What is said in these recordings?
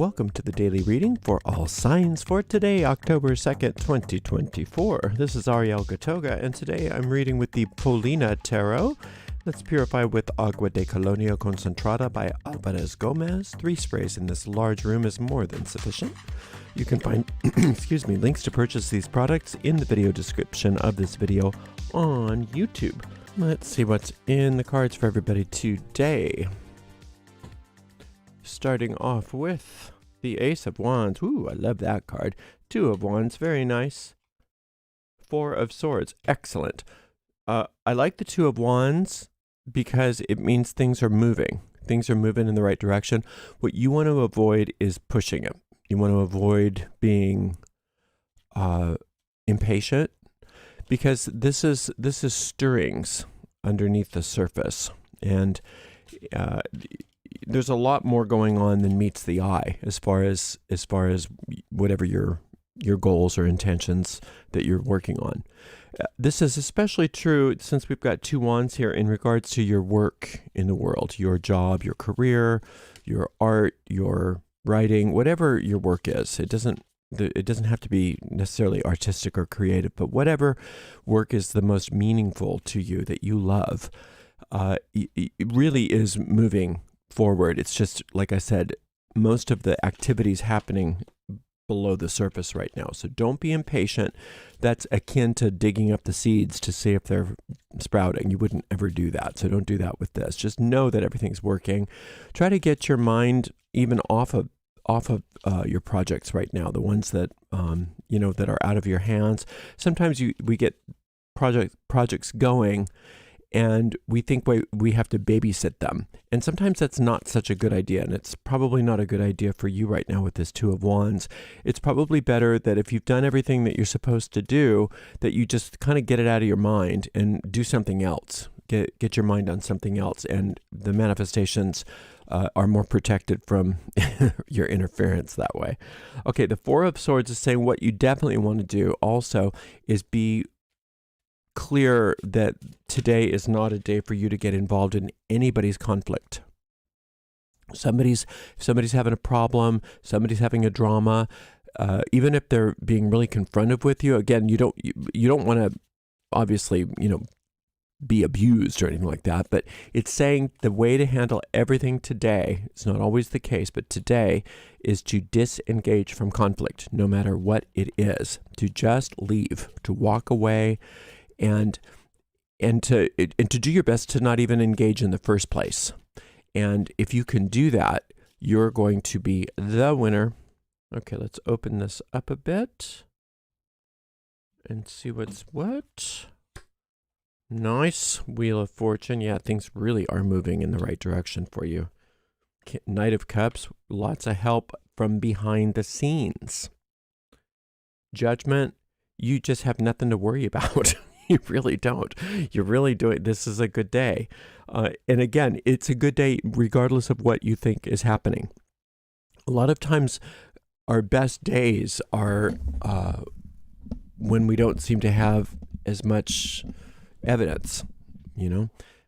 welcome to the daily reading for all signs for today, October 2nd, 2024. This is Ariel Gatoga, and today I'm reading with the Polina Tarot. Let's purify with Agua de Colonia Concentrada by Alvarez Gomez. 3 sprays in this large room is more than sufficient. You can find links to purchase these products in the video description of this video on YouTube. Let's see what's in the cards for everybody today. Starting off with the Ace of Wands. Ooh, I love that card. 2 of Wands, very nice. 4 of Swords, excellent. I like the 2 of Wands because it means things are moving. Things are moving in the right direction. What you want to avoid is pushing it. You want to avoid being impatient, because this is stirrings underneath the surface, and there's a lot more going on than meets the eye as far as whatever your goals or intentions that you're working on. This is especially true since we've got 2 wands here in regards to your work in the world, your job, your career, your art, your writing, whatever your work is. It doesn't have to be necessarily artistic or creative, but whatever work is the most meaningful to you that you love, it really is moving forward. It's just, like I said, most of the activities happening below the surface right now. So don't be impatient. That's akin to digging up the seeds to see if they're sprouting. You wouldn't ever do that. So don't do that with this. Just know that everything's working. Try to get your mind even off of your projects right now, the ones that that are out of your hands. Sometimes we get projects going, and we think we have to babysit them. And sometimes that's not such a good idea, and it's probably not a good idea for you right now with this 2 of Wands. It's probably better that if you've done everything that you're supposed to do, that you just kind of get it out of your mind and do something else. Get your mind on something else, and the manifestations are more protected from your interference that way. Okay, the 4 of Swords is saying what you definitely want to do also is be clear that today is not a day for you to get involved in anybody's conflict. Somebody's having a problem, somebody's having a drama, even if they're being really confrontive with you. Again, you don't want to obviously, be abused or anything like that, but it's saying the way to handle everything today, it's not always the case, but today is to disengage from conflict, no matter what it is, to just leave, to walk away, and to do your best to not even engage in the first place. And if you can do that, you're going to be the winner. Okay, let's open this up a bit and see what's what. Nice. Wheel of Fortune. Yeah, things really are moving in the right direction for you. Knight of Cups. Lots of help from behind the scenes. Judgment. You just have nothing to worry about. You really don't. You're really doing, this is a good day. And again, it's a good day regardless of what you think is happening. A lot of times our best days are when we don't seem to have as much evidence.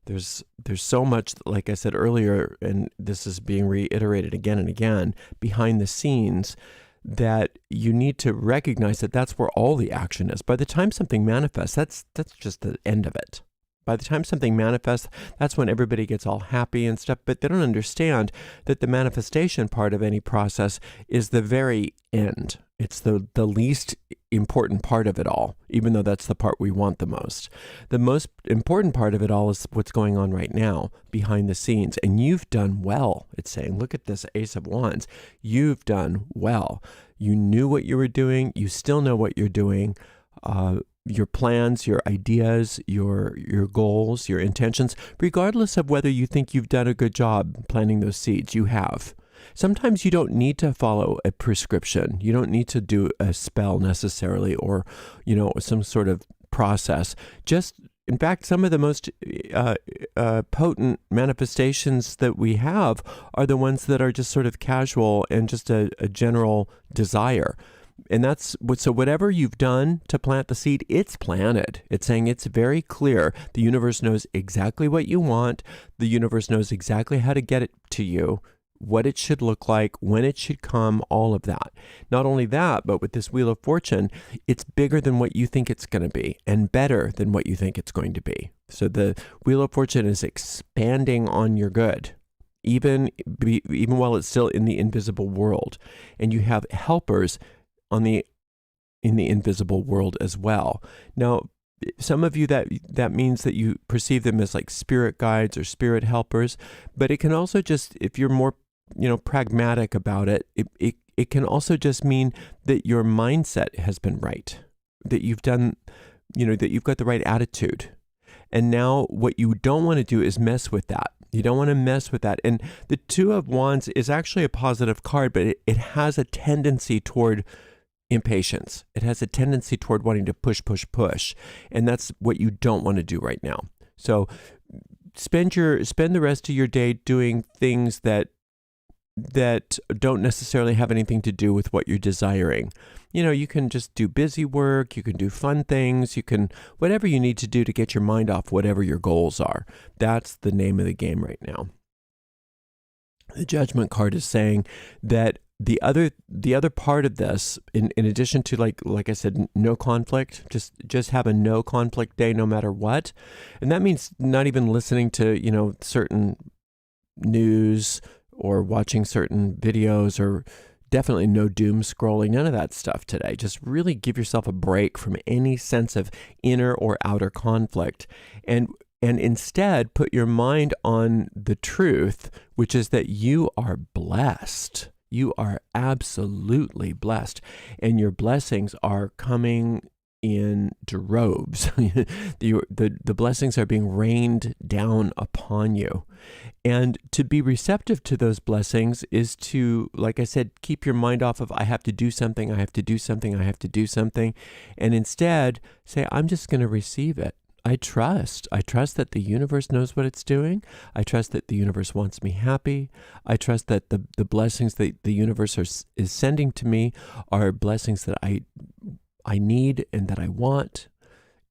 There's so much, like I said earlier, and this is being reiterated again and again, behind the scenes, that you need to recognize that that's where all the action is. By the time something manifests, that's just the end of it. By the time something manifests, that's when everybody gets all happy and stuff, but they don't understand that the manifestation part of any process is the very end. It's the least important part of it all, even though that's the part we want the most. The most important part of it all is what's going on right now behind the scenes. And you've done well. It's saying, look at this Ace of Wands. You've done well. You knew what you were doing. You still know what you're doing. Your plans, your ideas, your goals, your intentions, regardless of whether you think you've done a good job planting those seeds, you have. Sometimes you don't need to follow a prescription. You don't need to do a spell necessarily, or, some sort of process. In fact, some of the most potent manifestations that we have are the ones that are just sort of casual and just a general desire. And so whatever you've done to plant the seed, it's planted. It's saying it's very clear. The universe knows exactly what you want. The universe knows exactly how to get it to you what it should look like, when it should come, all of that. Not only that, but with this Wheel of Fortune, it's bigger than what you think it's going to be and better than what you think it's going to be. So the Wheel of Fortune is expanding on your good, even while it's still in the invisible world. And you have helpers in the invisible world as well. Now, some of you that means that you perceive them as like spirit guides or spirit helpers, but it can also just, if you're more, pragmatic about it, it can also just mean that your mindset has been right, that you've done, that you've got the right attitude. And now what you don't want to do is mess with that. You don't want to mess with that. And the Two of Wands is actually a positive card, but it has a tendency toward impatience. It has a tendency toward wanting to push. And that's what you don't want to do right now. So spend the rest of your day doing things that don't necessarily have anything to do with what you're desiring. You can just do busy work, you can do fun things, you can, whatever you need to do to get your mind off whatever your goals are. That's the name of the game right now. The Judgment card is saying that the other part of this, in addition to like I said, no conflict, just have a no conflict day no matter what. And that means not even listening to, certain news or watching certain videos, or definitely no doom scrolling, none of that stuff today. Just really give yourself a break from any sense of inner or outer conflict. And instead put your mind on the truth, which is that you are blessed. You are absolutely blessed, and your blessings are coming in droves. The blessings are being rained down upon you. And to be receptive to those blessings is to, like I said, keep your mind off of, I have to do something, I have to do something, I have to do something. And instead say, I'm just going to receive it. I trust that the universe knows what it's doing. I trust that the universe wants me happy. I trust that the blessings that the universe is sending to me are blessings that I need and that I want,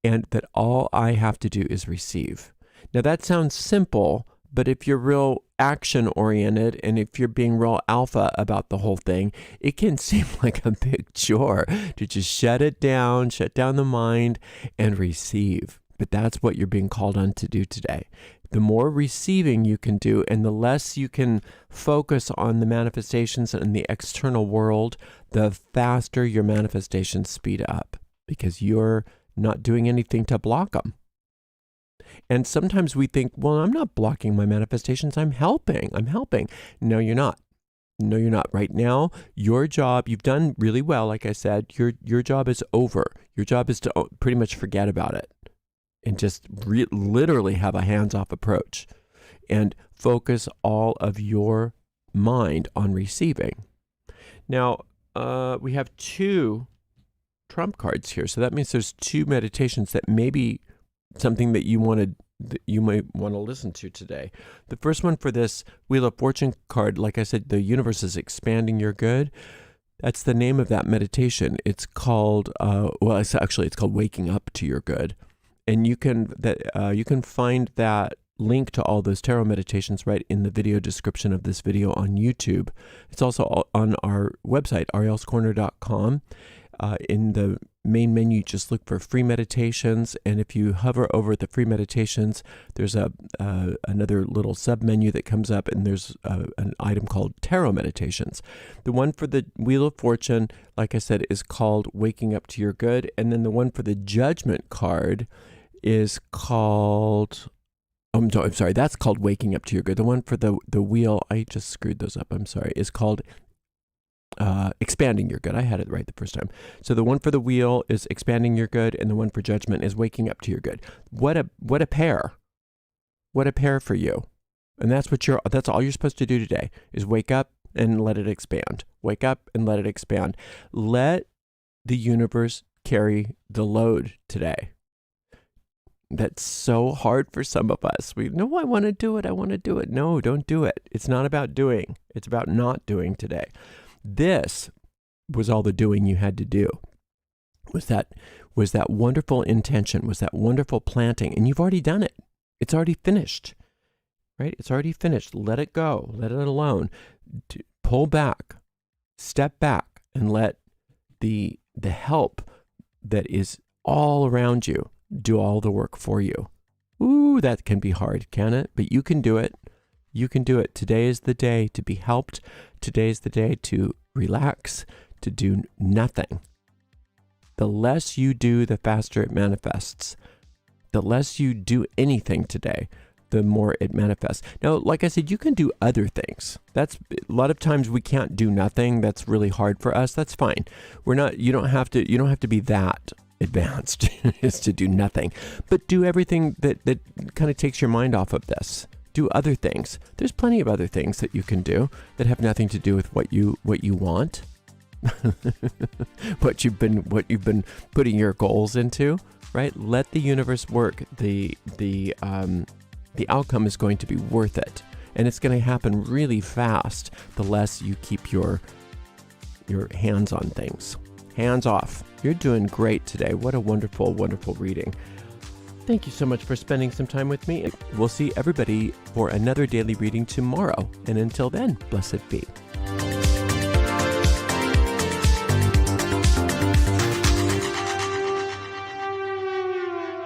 and that all I have to do is receive. Now that sounds simple, but if you're real action oriented and if you're being real alpha about the whole thing, it can seem like a big chore to just shut down the mind and receive. But that's what you're being called on to do today. The more receiving you can do and the less you can focus on the manifestations in the external world, the faster your manifestations speed up, because you're not doing anything to block them. And sometimes we think, well, I'm not blocking my manifestations. I'm helping. No, you're not. No, you're not. Right now, your job, you've done really well. Like I said, your job is over. Your job is to pretty much forget about it. And just literally have a hands-off approach and focus all of your mind on receiving. Now, we have 2 trump cards here. So that means there's 2 meditations that may be something that you might want to listen to today. The first one for this Wheel of Fortune card, like I said, the universe is expanding your good. That's the name of that meditation. It's called, it's called Waking Up to Your Good. And you can find that link to all those tarot meditations right in the video description of this video on YouTube. It's also on our website, arielscorner.com. In the main menu, just look for free meditations. And if you hover over the free meditations, there's another little sub menu that comes up, and there's an item called tarot meditations. The one for the Wheel of Fortune, like I said, is called Waking Up to Your Good. And then the one for the Judgment card is called, I'm sorry, that's called Waking Up to Your Good. The one for the wheel, I just screwed those up, I'm sorry, is called Expanding Your Good. I had it right the first time. So the one for the wheel is Expanding Your Good, and the one for Judgment is Waking Up to Your Good. What a pair. What a pair for you. And that's all you're supposed to do today, is wake up and let it expand. Wake up and let it expand. Let the universe carry the load today. That's so hard for some of us. I want to do it. No, don't do it. It's not about doing. It's about not doing today. This was all the doing you had to do. Was that wonderful intention, was that wonderful planting, and you've already done it. It's already finished. right? It's already finished. Let it go. Let it alone. Pull back, step back, and let the help that is all around you do all the work for you. Ooh, that can be hard, can it? But you can do it. You can do it. Today is the day to be helped. Today is the day to relax, to do nothing. The less you do, the faster it manifests. The less you do anything today, the more it manifests. Now, like I said, you can do other things. That's a lot of times we can't do nothing. That's really hard for us. That's fine. You don't have to be that advanced is to do nothing, but do everything that kind of takes your mind off of this. Do other things. There's plenty of other things that you can do that have nothing to do with what you want. what you've been putting your goals into, right? Let the universe work. The outcome is going to be worth it, and it's going to happen really fast the less you keep your hands on things. Hands off. You're doing great today. What a wonderful, wonderful reading. Thank you so much for spending some time with me. We'll see everybody for another daily reading tomorrow. And until then, blessed be.